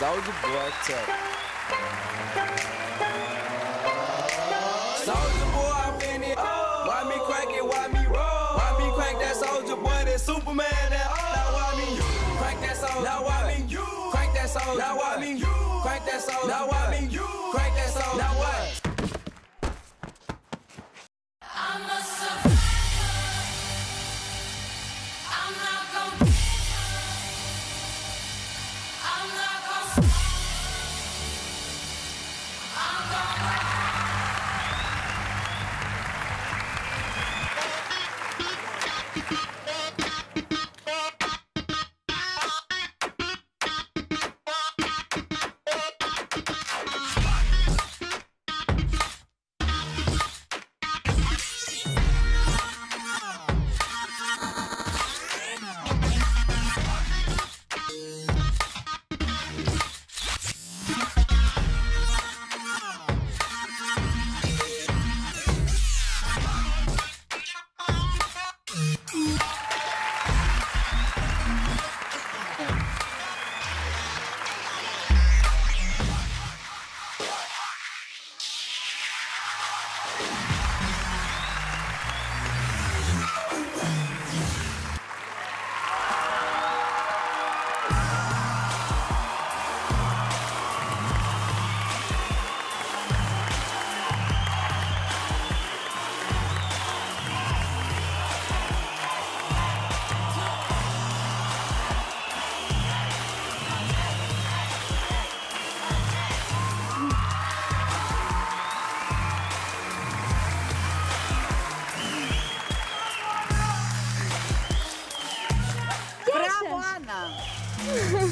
Soulja Boy tech. Soulja Boy, I'm in it. Why me crank it? Why me roll? Why me crank that Soulja Boy? That Superman? That now why me crank that Soulja? Now why me crank that Soulja? Now why me crank that Soulja? Now why me crank that Soulja? Now what?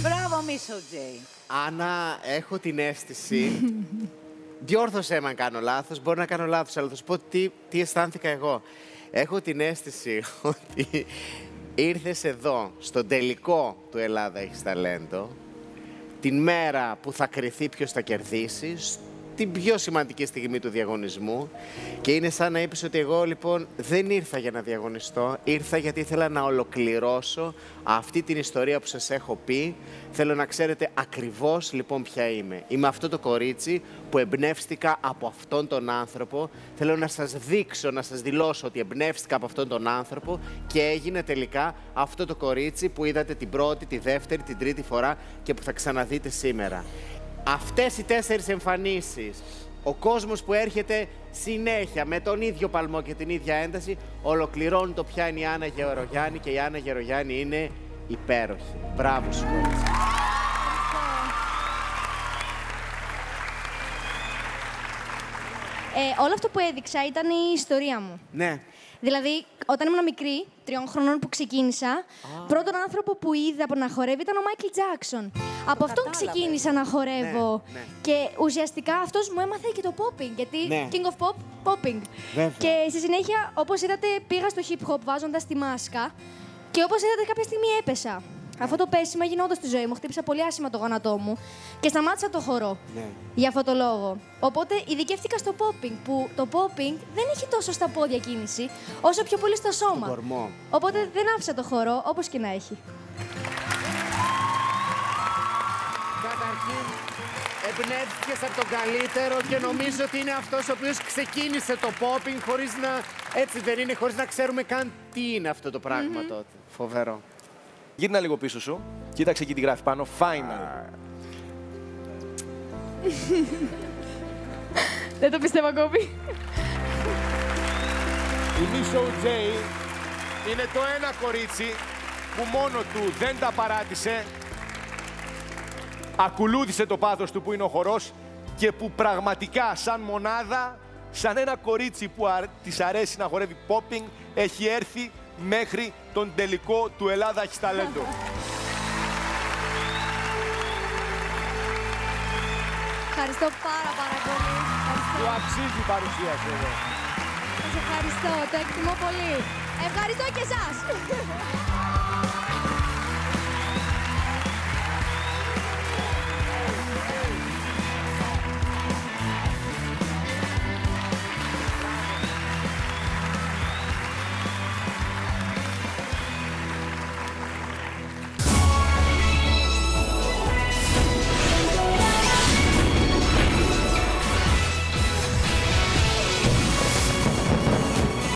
Μπράβο, Μίσο Τζέι. Άννα, έχω την αίσθηση. Διόρθωσέ με αν κάνω λάθος. Μπορεί να κάνω λάθος, αλλά θα σου πω τι αισθάνθηκα εγώ. Έχω την αίσθηση ότι ήρθες εδώ, στον τελικό του Ελλάδα Έχεις Ταλέντο, την μέρα που θα κριθεί ποιος θα κερδίσει, την πιο σημαντική στιγμή του διαγωνισμού, και είναι σαν να είπες ότι εγώ λοιπόν δεν ήρθα για να διαγωνιστώ, ήρθα γιατί ήθελα να ολοκληρώσω αυτή την ιστορία που σας έχω πει. Θέλω να ξέρετε ακριβώς λοιπόν ποια είμαι. Είμαι αυτό το κορίτσι που εμπνεύστηκα από αυτόν τον άνθρωπο. Θέλω να σας δείξω, να σας δηλώσω ότι εμπνεύστηκα από αυτόν τον άνθρωπο και έγινε τελικά αυτό το κορίτσι που είδατε την πρώτη, τη δεύτερη, την τρίτη φορά και που θα ξαναδείτε σήμερα. Αυτές οι 4 εμφανίσεις, ο κόσμος που έρχεται συνέχεια με τον ίδιο παλμό και την ίδια ένταση, ολοκληρώνουν το ποια είναι η Άννα Γερογιάννη, και η Άννα Γερογιάννη είναι υπέροχη. Μπράβο σου. Όλο αυτό που έδειξα ήταν η ιστορία μου. Ναι. Δηλαδή, όταν ήμουν μικρή, 3 χρονών που ξεκίνησα, πρώτον άνθρωπο που είδα να χορεύει ήταν ο Μάικλ Τζάκσον. Από αυτόν ξεκίνησα να χορεύω. Ναι. Και ουσιαστικά αυτός μου έμαθε και το popping, γιατί King of Pop, popping. Βέβαια. Και στη συνέχεια, όπως είδατε, πήγα στο hip hop βάζοντας τη μάσκα και όπως είδατε κάποια στιγμή έπεσα. Αυτό το πέσιμο έγινε όντως στη ζωή μου. Χτύπησα πολύ άσχημα το γόνατό μου και σταμάτησα το χορό. Ναι. Για αυτό το λόγο. Οπότε ειδικεύτηκα στο popping, που το popping δεν έχει τόσο στα πόδια κίνηση, όσο πιο πολύ στο σώμα. Κορμό. Οπότε δεν άφησα το χορό, όπως και να έχει. Καταρχήν, εμπνεύστηκες από τον καλύτερο και νομίζω ότι είναι αυτός ο οποίος ξεκίνησε το popping χωρίς να... Έτσι δεν είναι, χωρίς να ξέρουμε καν τι είναι αυτό το πράγμα τότε. Φοβερό. Γύρνα λίγο πίσω σου. Κοίταξε εκεί τι γράφει πάνω. Final. Δεν το πιστεύω ακόμη. Η Μίσο Τζέι είναι το ένα κορίτσι που μόνο του δεν τα παράτησε. Ακολούθησε το πάθος του που είναι ο χορός και που πραγματικά σαν μονάδα, σαν ένα κορίτσι που της αρέσει να χορεύει popping, έχει έρθει μέχρι τον τελικό του Ελλάδα Έχεις Ταλέντο. ευχαριστώ πάρα πολύ. Του αξίζει η παρουσία σου εδώ. Σας ευχαριστώ, το εκτιμώ πολύ. Ευχαριστώ και εσάς.